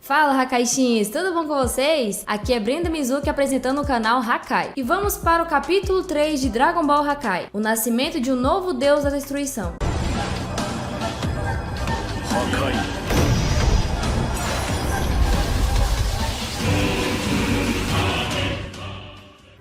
Fala, Hakaishinhos, tudo bom com vocês? Aqui é Brenda Mizuki apresentando o canal Hakai. E vamos para o capítulo 3 de Dragon Ball Hakai, o nascimento de um novo deus da destruição. Hakai.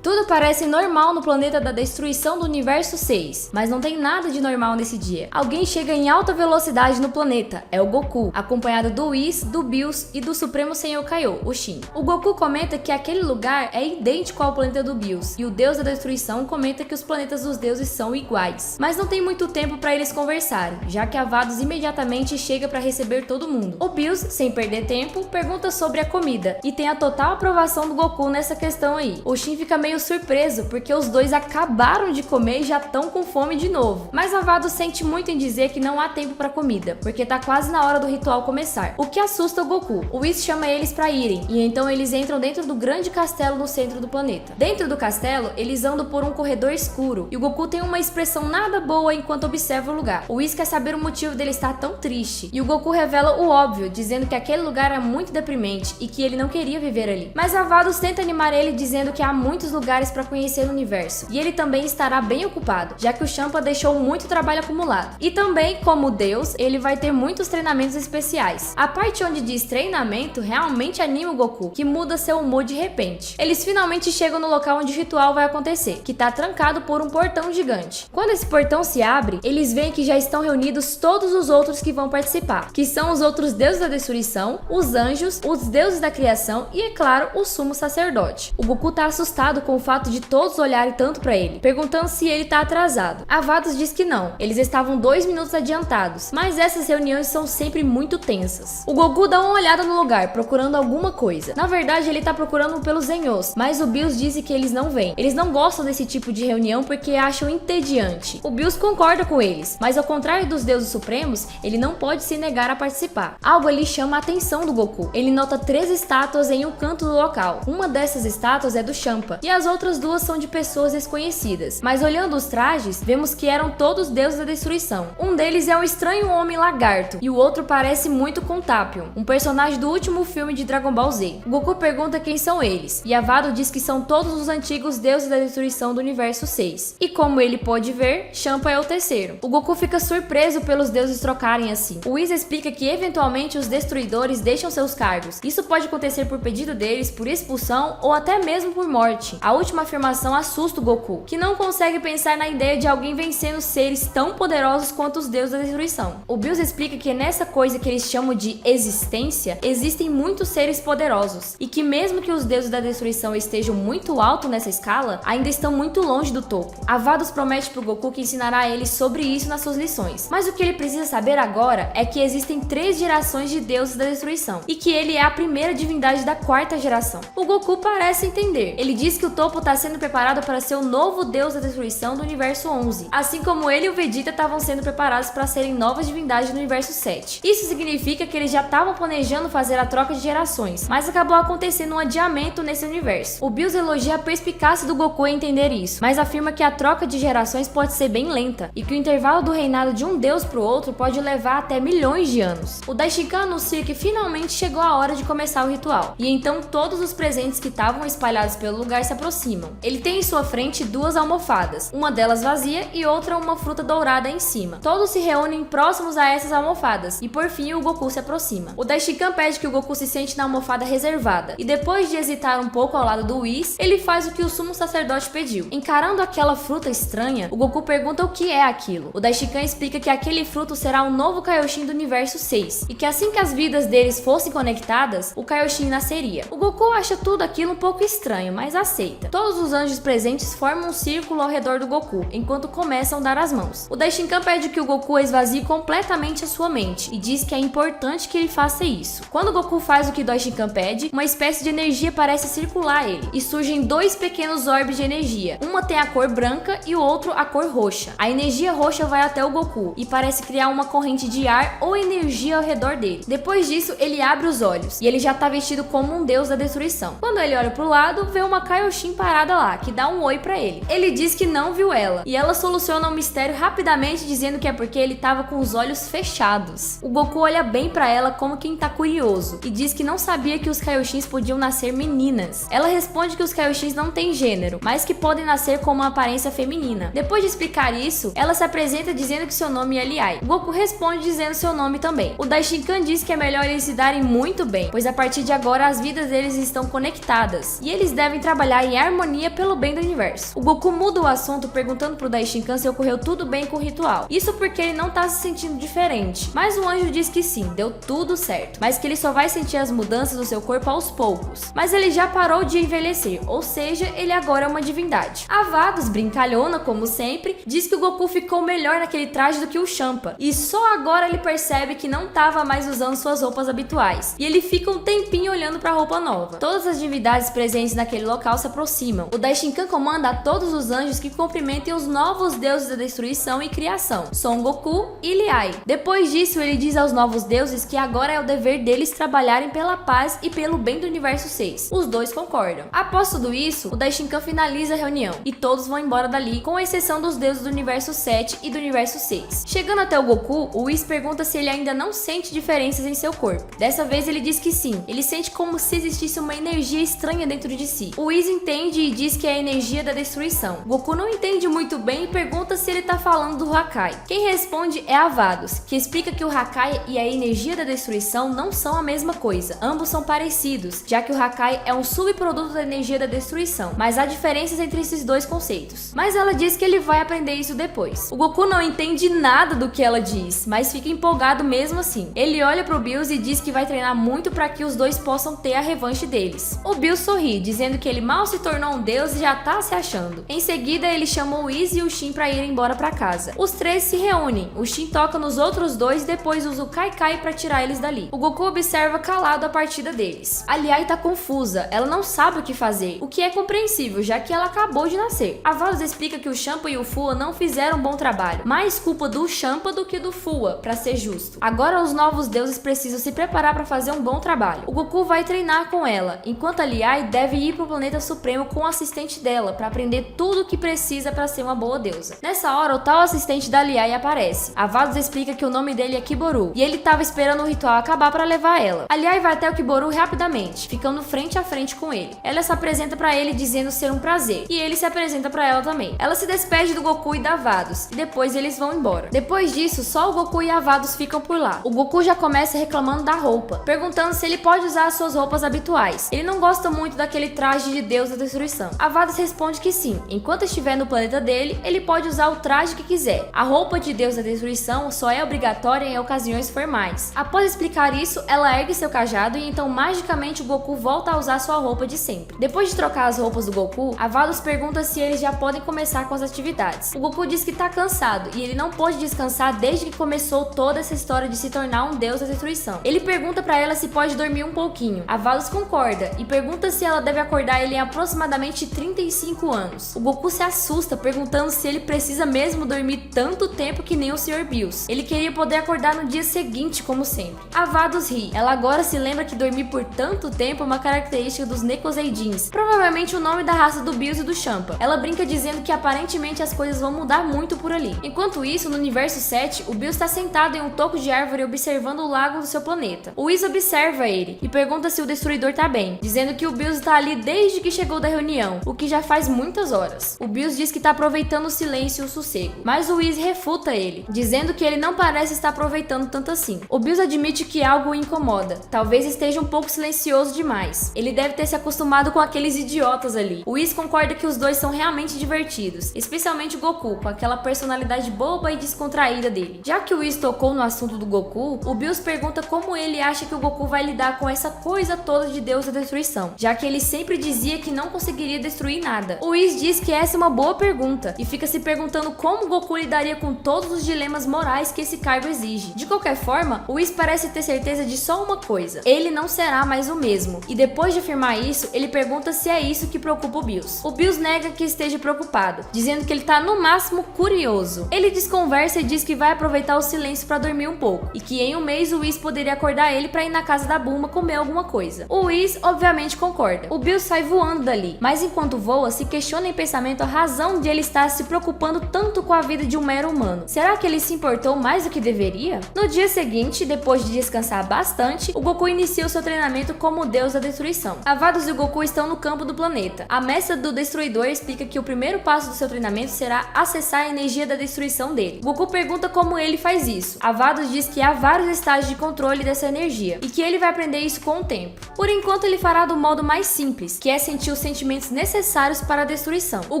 Tudo parece normal no planeta da destruição do universo 6, mas não tem nada de normal nesse dia. Alguém chega em alta velocidade no planeta, é o Goku, acompanhado do Whis, do Bills e do Supremo Senhor Kaiô, o Shin. O Goku comenta que aquele lugar é idêntico ao planeta do Bills, e o deus da destruição comenta que os planetas dos deuses são iguais. Mas não tem muito tempo para eles conversarem, já que a Vados imediatamente chega para receber todo mundo. O Bills, sem perder tempo, pergunta sobre a comida, e tem a total aprovação do Goku nessa questão aí. O Shin fica meio surpreso porque os dois acabaram de comer e já estão com fome de novo. Mas a Vados sente muito em dizer que não há tempo para comida, porque tá quase na hora do ritual começar, o que assusta o Goku. O Whis chama eles para irem, e então eles entram dentro do grande castelo no centro do planeta. Dentro do castelo, eles andam por um corredor escuro, e o Goku tem uma expressão nada boa enquanto observa o lugar. O Whis quer saber o motivo dele estar tão triste, e o Goku revela o óbvio, dizendo que aquele lugar é muito deprimente e que ele não queria viver ali. Mas a Vados tenta animar ele dizendo que há muitos lugares para conhecer o universo, e ele também estará bem ocupado, já que o Champa deixou muito trabalho acumulado. E também, como Deus, ele vai ter muitos treinamentos especiais. A parte onde diz treinamento realmente anima o Goku, que muda seu humor de repente. Eles finalmente chegam no local onde o ritual vai acontecer, que tá trancado por um portão gigante. Quando esse portão se abre, eles veem que já estão reunidos todos os outros que vão participar, que são os outros deuses da destruição, os anjos, os deuses da criação e, é claro, o sumo sacerdote. O Goku tá assustado com o fato de todos olharem tanto pra ele, perguntando se ele tá atrasado. A Vados diz que não, eles estavam 2 minutos adiantados, mas essas reuniões são sempre muito tensas. O Goku dá uma olhada no lugar, procurando alguma coisa. Na verdade, ele tá procurando pelos Zenhos, mas o Bills disse que eles não vêm. Eles não gostam desse tipo de reunião porque acham entediante. O Bills concorda com eles, mas ao contrário dos deuses supremos, ele não pode se negar a participar. Algo ali chama a atenção do Goku. Ele nota 3 estátuas em um canto do local. Uma dessas estátuas é do Champa, e as outras duas são de pessoas desconhecidas, mas olhando os trajes, vemos que eram todos deuses da destruição. Um deles é um estranho homem lagarto, e o outro parece muito com Tapion, um personagem do último filme de Dragon Ball Z. O Goku pergunta quem são eles, e a Vado diz que são todos os antigos deuses da destruição do universo 6. E como ele pode ver, Champa é o terceiro. O Goku fica surpreso pelos deuses trocarem assim. O Whis explica que eventualmente os destruidores deixam seus cargos. Isso pode acontecer por pedido deles, por expulsão ou até mesmo por morte. A última afirmação assusta o Goku, que não consegue pensar na ideia de alguém vencendo seres tão poderosos quanto os deuses da destruição. O Bills explica que nessa coisa que eles chamam de existência, existem muitos seres poderosos, e que mesmo que os deuses da destruição estejam muito alto nessa escala, ainda estão muito longe do topo. A Vados promete pro Goku que ensinará a ele sobre isso nas suas lições, mas o que ele precisa saber agora é que existem 3 gerações de deuses da destruição, e que ele é a primeira divindade da 4ª geração. O Goku parece entender. Ele diz que o topo está sendo preparado para ser o novo deus da destruição do universo 11, assim como ele e o Vegeta estavam sendo preparados para serem novas divindades do universo 7. Isso significa que eles já estavam planejando fazer a troca de gerações, mas acabou acontecendo um adiamento nesse universo. O Bills elogia a perspicácia do Goku em entender isso, mas afirma que a troca de gerações pode ser bem lenta, e que o intervalo do reinado de um deus para o outro pode levar até milhões de anos. O Daishikan anuncia que finalmente chegou a hora de começar o ritual, e então todos os presentes que estavam espalhados pelo lugar se aproximam. Ele tem em sua frente 2 almofadas, uma delas vazia e outra uma fruta dourada em cima. Todos se reúnem próximos a essas almofadas, e por fim o Goku se aproxima. O Daishikan pede que o Goku se sente na almofada reservada, e depois de hesitar um pouco ao lado do Whis, ele faz o que o sumo sacerdote pediu. Encarando aquela fruta estranha, o Goku pergunta o que é aquilo. O Daishikan explica que aquele fruto será o novo Kaioshin do universo 6, e que assim que as vidas deles fossem conectadas, o Kaioshin nasceria. O Goku acha tudo aquilo um pouco estranho, mas aceita. Todos os anjos presentes formam um círculo ao redor do Goku, enquanto começam a dar as mãos. O Daishikan pede que o Goku esvazie completamente a sua mente, e diz que é importante que ele faça isso. Quando o Goku faz o que o Daishikan pede, uma espécie de energia parece circular ele, e surgem 2 pequenos orbes de energia. Uma tem a cor branca e o outro a cor roxa. A energia roxa vai até o Goku, e parece criar uma corrente de ar ou energia ao redor dele. Depois disso, ele abre os olhos, e ele já tá vestido como um deus da destruição. Quando ele olha pro lado, vê uma Kaioshin parada parada lá, que dá um oi pra ele. Ele diz que não viu ela, e ela soluciona o mistério rapidamente dizendo que é porque ele tava com os olhos fechados. O Goku olha bem pra ela como quem tá curioso, e diz que não sabia que os Kaioshins podiam nascer meninas. Ela responde que os Kaioshins não têm gênero, mas que podem nascer com uma aparência feminina. Depois de explicar isso, ela se apresenta dizendo que seu nome é Liai. O Goku responde dizendo seu nome também. O Daishinkan diz que é melhor eles se darem muito bem, pois a partir de agora as vidas deles estão conectadas, e eles devem trabalhar em harmonia pelo bem do universo. O Goku muda o assunto perguntando pro Daishinkan se ocorreu tudo bem com o ritual. Isso porque ele não tá se sentindo diferente, mas o anjo diz que sim, deu tudo certo, mas que ele só vai sentir as mudanças do seu corpo aos poucos. Mas ele já parou de envelhecer, ou seja, ele agora é uma divindade. A Vados, brincalhona como sempre, diz que o Goku ficou melhor naquele traje do que o Champa, e só agora ele percebe que não tava mais usando suas roupas habituais, e ele fica um tempinho olhando pra roupa nova. Todas as divindades presentes naquele local se aproximam. O Daishinkan comanda a todos os anjos que cumprimentem os novos deuses da destruição e criação, Son Goku e Liai. Depois disso, ele diz aos novos deuses que agora é o dever deles trabalharem pela paz e pelo bem do universo 6. Os dois concordam. Após tudo isso, o Daishinkan finaliza a reunião, e todos vão embora dali, com exceção dos deuses do universo 7 e do universo 6. Chegando até o Goku, o Whis pergunta se ele ainda não sente diferenças em seu corpo. Dessa vez ele diz que sim, ele sente como se existisse uma energia estranha dentro de si. O Whis entende e diz que é a energia da destruição. Goku não entende muito bem e pergunta se ele tá falando do Hakai. Quem responde é a Vados, que explica que o Hakai e a energia da destruição não são a mesma coisa, ambos são parecidos, já que o Hakai é um subproduto da energia da destruição, mas há diferenças entre esses dois conceitos. Mas ela diz que ele vai aprender isso depois. O Goku não entende nada do que ela diz, mas fica empolgado mesmo assim. Ele olha pro Bills e diz que vai treinar muito para que os dois possam ter a revanche deles. O Bills sorri, dizendo que ele mal se tornou um deus e já tá se achando. Em seguida, ele chama o Whis e o Shin pra irem embora pra casa. Os três se reúnem, o Shin toca nos outros dois e depois usa o Kai Kai pra tirar eles dali. O Goku observa calado a partida deles. A Liai tá confusa, ela não sabe o que fazer, o que é compreensível, já que ela acabou de nascer. A Vados explica que o Champa e o Fua não fizeram um bom trabalho, mais culpa do Champa do que do Fua, pra ser justo. Agora os novos deuses precisam se preparar pra fazer um bom trabalho. O Goku vai treinar com ela, enquanto a Liai deve ir pro planeta supremo com o assistente dela pra aprender tudo o que precisa pra ser uma boa deusa. Nessa hora, o tal assistente da Liai aparece. A Vados explica que o nome dele é Kiboru, e ele tava esperando o ritual acabar pra levar ela. A Liai vai até o Kiboru rapidamente, ficando frente a frente com ele. Ela se apresenta pra ele dizendo ser um prazer, e ele se apresenta pra ela também. Ela se despede do Goku e da Vados, e depois eles vão embora. Depois disso, só o Goku e a Vados ficam por lá. O Goku já começa reclamando da roupa, perguntando se ele pode usar as suas roupas habituais. Ele não gosta muito daquele traje de deus da destruição. A Vados responde que sim, enquanto estiver no planeta dele, ele pode usar o traje que quiser. A roupa de deus da destruição só é obrigatória em ocasiões formais. Após explicar isso, ela ergue seu cajado e então magicamente o Goku volta a usar sua roupa de sempre. Depois de trocar as roupas do Goku, a Vados pergunta se eles já podem começar com as atividades. O Goku diz que tá cansado e ele não pode descansar desde que começou toda essa história de se tornar um deus da destruição. Ele pergunta pra ela se pode dormir um pouquinho. A Vados concorda e pergunta se ela deve acordar ele em aproximadamente 35 anos. O Goku se assusta perguntando se ele precisa mesmo dormir tanto tempo que nem o Sr. Bills. Ele queria poder acordar no dia seguinte, como sempre. A Vados ri. Ela agora se lembra que dormir por tanto tempo é uma característica dos Nekoseidins, provavelmente o nome da raça do Bills e do Champa. Ela brinca dizendo que aparentemente as coisas vão mudar muito por ali. Enquanto isso, no universo 7, o Bills está sentado em um toco de árvore observando o lago do seu planeta. O Whis observa ele e pergunta se o Destruidor tá bem, dizendo que o Bills tá ali desde que chegou da reunião, o que já faz muitas horas. O Bills diz que tá aproveitando o silêncio e o sossego, mas o Whis refuta ele, dizendo que ele não parece estar aproveitando tanto assim. O Bills admite que algo o incomoda, talvez esteja um pouco silencioso demais. Ele deve ter se acostumado com aqueles idiotas ali. O Whis concorda que os dois são realmente divertidos, especialmente o Goku, com aquela personalidade boba e descontraída dele. Já que o Whis tocou no assunto do Goku, o Bills pergunta como ele acha que o Goku vai lidar com essa coisa toda de Deus da destruição, já que ele sempre dizia que não conseguiria destruir nada. O Whis diz que essa é uma boa pergunta e fica se perguntando como o Goku lidaria com todos os dilemas morais que esse cargo exige. De qualquer forma, o Whis parece ter certeza de só uma coisa: ele não será mais o mesmo. E depois de afirmar isso, ele pergunta se é isso que preocupa o Bills. O Bills nega que esteja preocupado, dizendo que ele tá no máximo curioso. Ele desconversa e diz que vai aproveitar o silêncio pra dormir um pouco, e que em um mês o Whis poderia acordar ele pra ir na casa da Bulma comer alguma coisa. O Whis obviamente concorda. O Bills sai voando dali, ali, mas enquanto voa, se questiona em pensamento a razão de ele estar se preocupando tanto com a vida de um mero humano. Será que ele se importou mais do que deveria? No dia seguinte, depois de descansar bastante, o Goku inicia o seu treinamento como o deus da destruição. A Vados e o Goku estão no campo do planeta. A mestra do Destruidor explica que o primeiro passo do seu treinamento será acessar a energia da destruição dele. Goku pergunta como ele faz isso. A Vados diz que há vários estágios de controle dessa energia e que ele vai aprender isso com o tempo. Por enquanto, ele fará do modo mais simples, que é sentir os sentimentos necessários para a destruição. O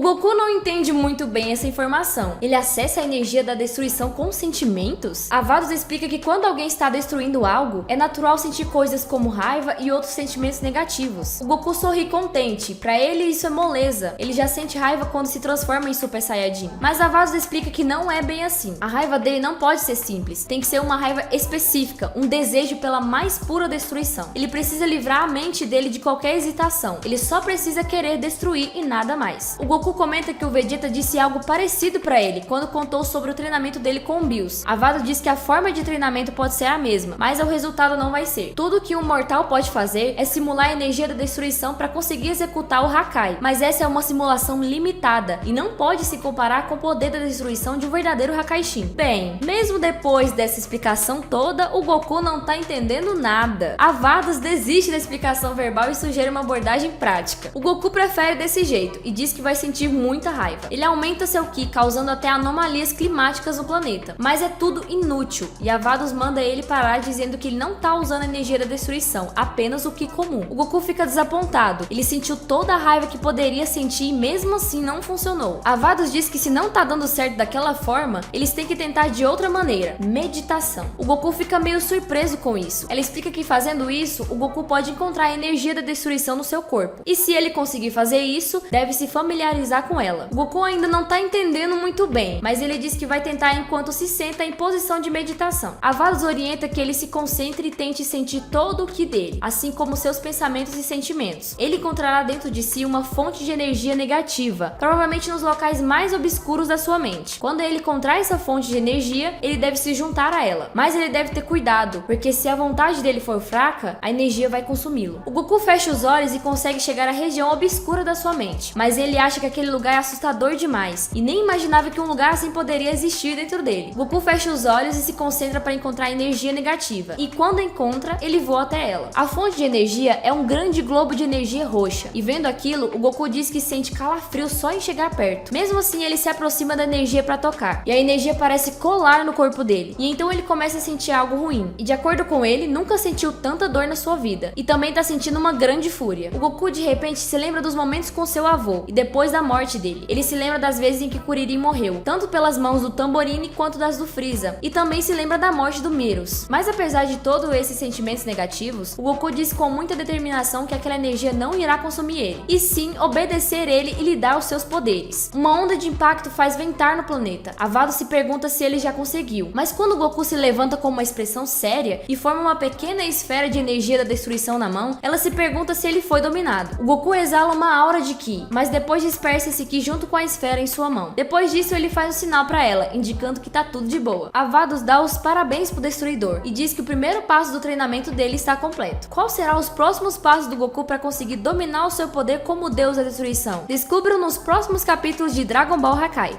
Goku não entende muito bem essa informação. Ele acessa a energia da destruição com sentimentos? A Vados explica que quando alguém está destruindo algo, é natural sentir coisas como raiva e outros sentimentos negativos. O Goku sorri contente. Para ele, isso é moleza. Ele já sente raiva quando se transforma em Super Saiyajin. Mas a Vados explica que não é bem assim. A raiva dele não pode ser simples. Tem que ser uma raiva específica, um desejo pela mais pura destruição. Ele precisa livrar a mente dele de qualquer hesitação. Ele só precisa querer destruir e nada mais. O Goku comenta que o Vegeta disse algo parecido para ele quando contou sobre o treinamento dele com o Bills. A Vados diz que a forma de treinamento pode ser a mesma, mas o resultado não vai ser. Tudo que um mortal pode fazer é simular a energia da destruição para conseguir executar o Hakai, mas essa é uma simulação limitada e não pode se comparar com o poder da destruição de um verdadeiro Hakaishin. Bem, mesmo depois dessa explicação toda, o Goku não tá entendendo nada. A Vados desiste da explicação verbal e sugere uma abordagem prática. O Goku prefere desse jeito e diz que vai sentir muita raiva. Ele aumenta seu Ki, causando até anomalias climáticas no planeta, mas é tudo inútil e a Vados manda ele parar dizendo que ele não tá usando a energia da destruição, apenas o Ki comum. O Goku fica desapontado. Ele sentiu toda a raiva que poderia sentir e mesmo assim não funcionou. A Vados diz que se não tá dando certo daquela forma, eles têm que tentar de outra maneira, meditação. O Goku fica meio surpreso com isso. Ela explica que fazendo isso, o Goku pode encontrar a energia da destruição no seu corpo. E se ele conseguir fazer isso, deve se familiarizar com ela. O Goku ainda não tá entendendo muito bem, mas ele diz que vai tentar enquanto se senta em posição de meditação. A Vados orienta que ele se concentre e tente sentir todo o Ki dele, assim como seus pensamentos e sentimentos. Ele encontrará dentro de si uma fonte de energia negativa, provavelmente nos locais mais obscuros da sua mente. Quando ele encontrar essa fonte de energia, ele deve se juntar a ela, mas ele deve ter cuidado, porque se a vontade dele for fraca, a energia vai consumi-lo. O Goku fecha os olhos e consegue chegar à região obscura da sua mente, mas ele acha que aquele lugar é assustador demais e nem imaginava que um lugar assim poderia existir dentro dele. O Goku fecha os olhos e se concentra para encontrar energia negativa, e quando encontra, ele voa até ela. A fonte de energia é um grande globo de energia roxa, e vendo aquilo, o Goku diz que sente calafrio só em chegar perto. Mesmo assim, ele se aproxima da energia para tocar, e a energia parece colar no corpo dele, e então ele começa a sentir algo ruim, e de acordo com ele, nunca sentiu tanta dor na sua vida, e também tá sentindo uma grande fúria. O Goku de repente se lembra dos momentos com seu avô, e depois da morte dele, ele se lembra das vezes em que Kuririn morreu, tanto pelas mãos do Tamborini quanto das do Frieza, e também se lembra da morte do Meruem. Mas apesar de todos esses sentimentos negativos, o Goku diz com muita determinação que aquela energia não irá consumir ele, e sim obedecer ele e lhe dar os seus poderes. Uma onda de impacto faz ventar no planeta. A Vados se pergunta se ele já conseguiu, mas quando o Goku se levanta com uma expressão séria e forma uma pequena esfera de energia da destruição na mão, ela se pergunta se ele foi dominado. O Goku exala uma aura de Ki, mas depois dispersa esse Ki junto com a esfera em sua mão. Depois disso, ele faz um sinal para ela, indicando que tá tudo de boa. A Vados dá os parabéns pro Destruidor e diz que o primeiro passo do treinamento dele está completo. Qual serão os próximos passos do Goku para conseguir dominar o seu poder como Deus da Destruição? Descubram nos próximos capítulos de Dragon Ball Hakai.